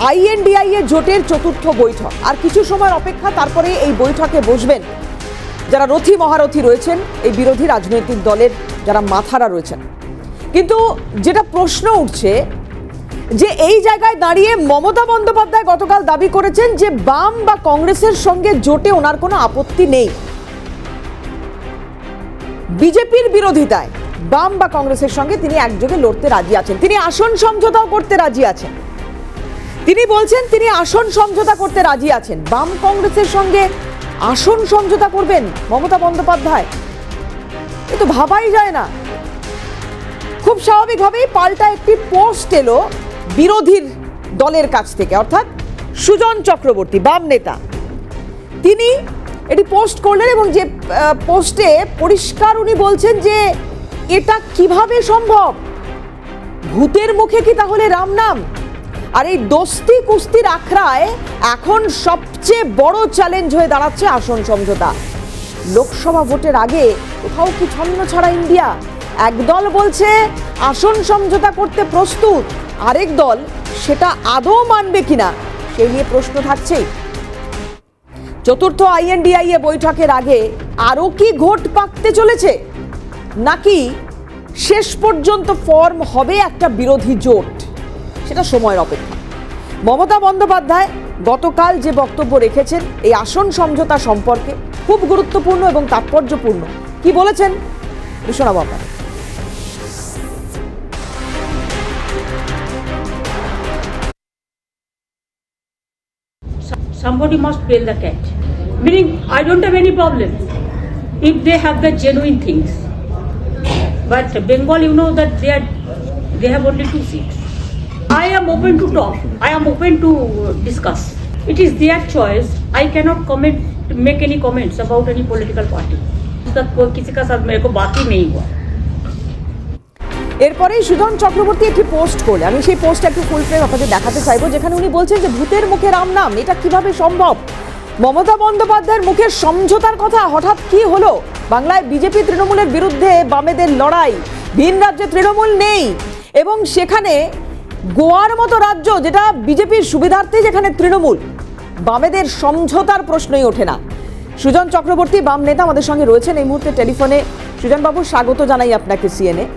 INDIA জোটের চতুর্থ বৈঠক, আর কিছু সময় অপেক্ষা, তারপরে এই বৈঠকে বসবেন যারা রথী মহারথী রয়েছেন, এই বিরোধী রাজনৈতিক দলের যারা মাথারা রয়েছেন। কিন্তু যেটা প্রশ্ন উঠছে যে এই জায়গায় দাঁড়িয়ে মমতা বন্দ্যোপাধ্যায় গতকাল দাবি করেছেন যে বাম বা কংগ্রেসের সঙ্গে জোটে ওনার কোনো আপত্তি নেই। বিজেপির বিরোধিতায় বাম বা কংগ্রেসের সঙ্গে তিনি একযোগে লড়তে রাজি আছেন, তিনি আসন সমঝোতাও করতে রাজি আছেন। তিনি বলছেন তিনি আসন সমঝোতা করতে রাজি আছেন। বাম কংগ্রেসের সঙ্গে আসন সমঝোতা করবেন মমতা বন্দ্যোপাধ্যায়, এ তো ভাবাই যায় না। খুব স্বাভাবিকভাবেই পাল্টা একটি পোস্ট এলো বিরোধীর দলের কাছ থেকে, অর্থাৎ সুজন চক্রবর্তী বাম নেতা, তিনি এটি পোস্ট করলেন এবং যে পোস্টে পরিষ্কার উনি বলছেন যে এটা কিভাবে সম্ভব, ভূতের মুখে কি তাহলে রাম নাম? আর এই দোস্তি কুস্তির আখড়ায় এখন সবচেয়ে বড় চ্যালেঞ্জ হয়ে দাঁড়াচ্ছে আসন সমঝোতা। লোকসভা ভোটের আগে কোথাও কি ছন্ন ছাড়া ইন্ডিয়া? একদল বলছে আসন সমঝোতা করতে প্রস্তুত, আরেক দল সেটা আদৌ মানবে কিনা সেই নিয়ে প্রশ্ন থাকছেই। চতুর্থ আইএনডিআইএ বৈঠকের আগে আরও কি ঘোট পাকতে চলেছে, নাকি শেষ পর্যন্ত ফর্ম হবে একটা বিরোধী জোট, সেটা সময়ের অপেক্ষা। মমতা বন্দ্যোপাধ্যায় গতকাল যে বক্তব্য রেখেছেন এই আসন সমঝোতা সম্পর্কে খুব গুরুত্বপূর্ণ এবং তাৎপর্যপূর্ণ। কি বলেছেন শোনাবো আপনার। Somebody must bail the cat. Meaning, I don't have any problem if they have the genuine things. But Bengal, you know that they have only 2 seats. I am open to talk. I am open to discuss. It is their choice. I cannot make any comments about any political party. किसी का साथ मेरे को बात ही नहीं हुआ. এরপরেই সুজন চক্রবর্তী একটি পোস্ট করলে, আমি সেই পোস্ট একটু ফুল ফ্রেম আপনাদের দেখাতে চাইবো, যেখানে উনি বলছেন যে ভূতের মুখে রাম নাম, এটা কিভাবে সম্ভব? মমতা বন্দ্যোপাধ্যায়ের মুখে সমঝোতার কথা হঠাৎ কি হলো? বাংলায় বিজেপি তৃণমূলের বিরুদ্ধে বামেদের লড়াই, ভিন রাজ্যে তৃণমূল নেই, এবং সেখানে গোয়ার মতো রাজ্য যেটা বিজেপির সুবিধার্থে, যেখানে তৃণমূল, বামেদের সমঝোতার প্রশ্নই ওঠে না। সুজন চক্রবর্তী বাম নেতা আমাদের সঙ্গে রয়েছেন এই মুহূর্তে টেলিফোনে। সুজনবাবু, স্বাগত জানাই আপনাকে সিএনএ।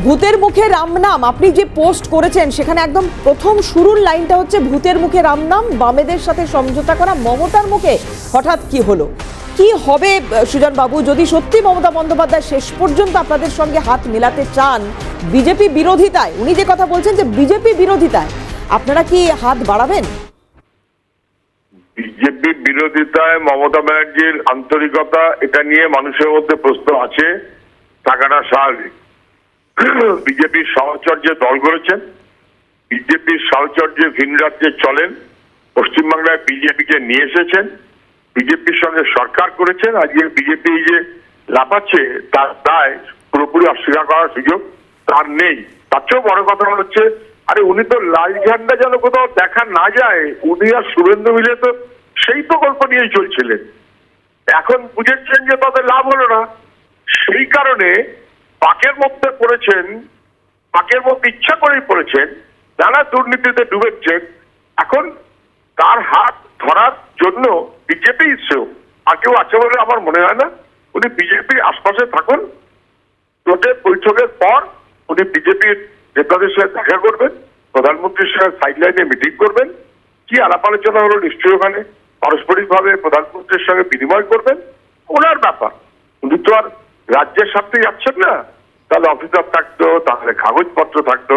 ভূতের মুখে রাম নাম আপনি যে পোস্ট করেছেন, সেখানে একদম প্রথম শুরুর লাইনটা হচ্ছে ভূতের মুখে রাম নাম, বামেদের সাথে সমঝোতা করা মমতার মুখে হঠাৎ কি হলো? কি হবে সুজন বাবু যদি সত্যি মমতা বন্দ্যোপাধ্যায় শেষ পর্যন্ত আপনাদের সঙ্গে হাত মেলাতে চান বিজেপি বিরোধিতায়? উনি যে কথা বলছেন যে বিজেপি বিরোধিতায়, আপনারা কি হাত বাড়াবেন? বিজেপি বিরোধিতায় মমতা ব্যানার্জির আন্তরিকতা, এটা নিয়ে মানুষের মধ্যে প্রশ্ন আছে, টাকাটা স্বাভাবিক। বিজেপির সাহচর্যে দল করেছেন, বিজেপির সাহচর্যে ভিন রাজ্যে চলেন, পশ্চিমবাংলায় বিজেপিকে নিয়ে এসেছেন, বিজেপির সঙ্গে সরকার করেছেন। আজকে বিজেপি যে লাফাচ্ছে তার দায় পুরোপুরি অস্বীকার করার সুযোগ তার নেই। তার চেয়েও বড় কথা হচ্ছে, আরে উনি তো লাল ঝান্ডা যেন কোথাও দেখা না যায়, উনি আর শুভেন্দু মিলে তো সেই প্রকল্প নিয়েই চলছিলেন। এখন বুঝেছেন যে তাদের লাভ হলো না, সেই কারণে পাকের মধ্যে পড়েছেন, পাকের মধ্যে ইচ্ছা করেই পড়েছেন, নানা দুর্নীতিতে ডুবেছেন। এখন তার হাত ধরার জন্য বিজেপি ইচ্ছেও আর কেউ আছে বলে আমার মনে হয় না। উনি বিজেপির আশপাশে থাকুন, জোটের বৈঠকের পর উনি বিজেপির নেতাদের সাথে দেখা করবেন, প্রধানমন্ত্রীর সঙ্গে সাইডলাইনে মিটিং করবেন, কি আলাপ আলোচনা হলো নিশ্চয়ই ওখানে পারস্পরিকভাবে প্রধানমন্ত্রীর সঙ্গে বিনিময় করবেন, ওনার ব্যাপার। উনি তো আর রাজ্যের স্বার্থে যাচ্ছেন না, তাহলে অফিসার থাকতো, তাহলে কাগজপত্র থাকতো,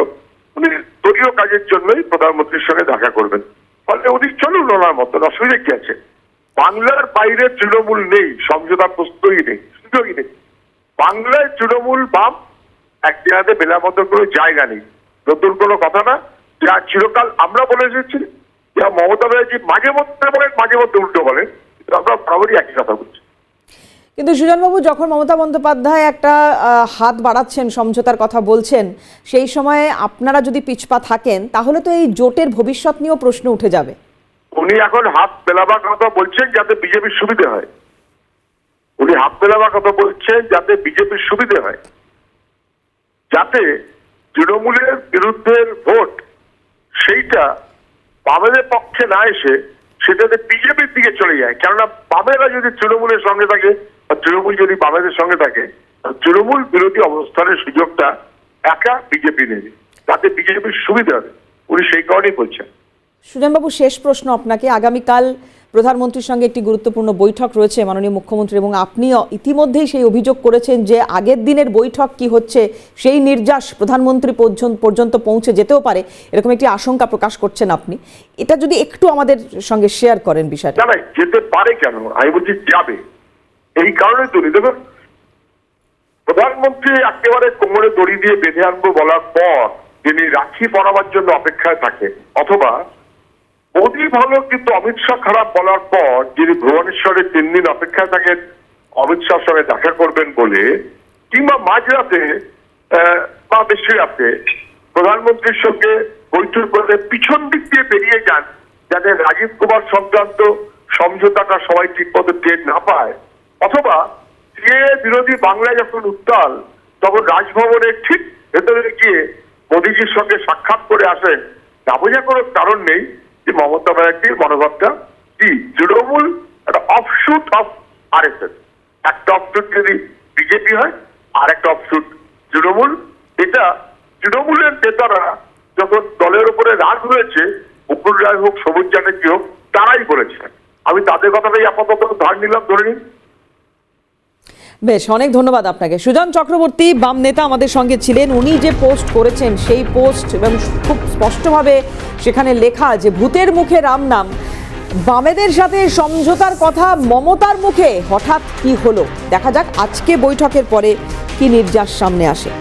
উনি দলীয় কাজের জন্যই প্রধানমন্ত্রীর সঙ্গে দেখা করবেন। ফলে উনি চলুন ওনার মতন, অসুবিধা কি আছে? বাংলার বাইরে তৃণমূল নেই, সমঝোতা প্রস্তুতই নেই, সুযোগই নেই। বাংলায় তৃণমূল বাম এক জায়গাতে মেলাবদ্ধ করে জায়গা নেই, নতুন কোনো কথা না। যা চিরকাল আমরা বলে এসেছি, যা মমতা ব্যানার্জি মাঝে মধ্যে বলেন, মাঝে মধ্যে উল্টো বলেন, কিন্তু আমরা বরাবরই একই কথা বলছি। কিন্তু সুজনবাবু, যখন মমতা বন্দ্যোপাধ্যায় একটা হাত বাড়াচ্ছেন, সমঝোতার কথা বলছেন, সেই সময়ে আপনারা যদি পিছপা থাকেন তাহলে তো এই জোটের ভবিষ্যৎ নিয়েও প্রশ্ন উঠে যাবে। উনি এখন হাত মেলাবার কথা বলছেন যাতে বিজেপির সুবিধা হয়, উনি হাত মেলাবার কথা বলছেন যাতে বিজেপির সুবিধা হয়, যাতে তৃণমূলের বিরুদ্ধে ভোট সেইটা বামেদের পক্ষে না এসে সেটাতে বিজেপির দিকে চলে যায়। কেননা বামেরা যদি তৃণমূলের সঙ্গে থাকে বা তৃণমূল যদি বামেদের সঙ্গে থাকে, তৃণমূল বিরোধী অবস্থানের সুযোগটা একা বিজেপি নেবে, তাতে বিজেপির সুবিধা হবে। উনি সেই কারণেই বলছেন। সুজনবাবু, শেষ প্রশ্ন আপনাকে। আগামীকাল প্রধানমন্ত্রীর সঙ্গে একটি গুরুত্বপূর্ণ বৈঠক রয়েছে মাননীয় মুখ্যমন্ত্রী, এবং আপনি ইতিমধ্যেই সেই অভিযোগ করেছেন যে আগের দিনের বৈঠক কি হচ্ছে সেই নির্যাস প্রধানমন্ত্রী পর্যন্ত পৌঁছে যেতেও পারে, এরকম একটি আশঙ্কা প্রকাশ করছেন আপনি। এটা যদি একটু আমাদের সঙ্গে শেয়ার করেন বিষয়টা। না, যেতে পারে কেন, আমি বলছি যাবে। এই কারণে তো দেখুন, প্রধানমন্ত্রী একেবারে কোমরে দড়ি দিয়ে বেঁধে আনবো বলার পর যিনি রাখি পরাবার জন্য অপেক্ষায় থাকে, অথবা মোদী ভালো কিন্তু অমিত শাহ খারাপ বলার পর যিনি ভুবনেশ্বরে 3 দিন অপেক্ষায় থাকেন অমিত শাহর সঙ্গে দেখা করবেন বলে, কিংবা মাঝরাতে বা বেশি রাতে প্রধানমন্ত্রীর সঙ্গে বৈঠক করে পিছন দিক দিয়ে বেরিয়ে যান, যাতে রাজীব কুমার সংক্রান্ত সমঝোতাটা সবাই ঠিক মতো টের না পায়, অথবা যে বিরোধী বাংলায় যখন উত্তাল তখন রাজভবনের ঠিক ভেতরে গিয়ে মোদীজির সঙ্গে সাক্ষাৎ করে আসেন, না বোঝা কোনো কারণ নেই যে মমতা ব্যানার্জির মনোভাবটা কি তৃণমূল একটা অফশুট অফ আরএসএস। একটা অফশুট যদি বিজেপি হয় আর একটা অফশুট তৃণমূল। এটা তৃণমূলের নেতারা যখন দলের উপরে রাগ হয়েছে, মুকুল রায় হোক সবুজ চ্যাটার্জি হোক, তারাই বলেছে। আমি তাদের কথাটাই আপাতত ধার নিলাম, ধরে নিন। বেশ, অনেক ধন্যবাদ আপনাকে। সুজন চক্রবর্তী বাম নেতা আমাদের সঙ্গে ছিলেন। উনি যে পোস্ট করেছেন সেই পোস্ট, এবং খুব স্পষ্টভাবে সেখানে লেখা যে ভূতের মুখে রাম নাম, বামেদের সাথে সমঝোতার কথা মমতার মুখে হঠাৎ কি হলো। দেখা যাক আজকে বৈঠকের পরে কি নির্যাস সামনে আসে।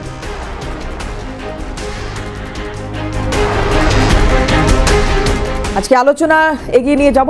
আজকে আলোচনা এগিয়ে নিয়ে যাব।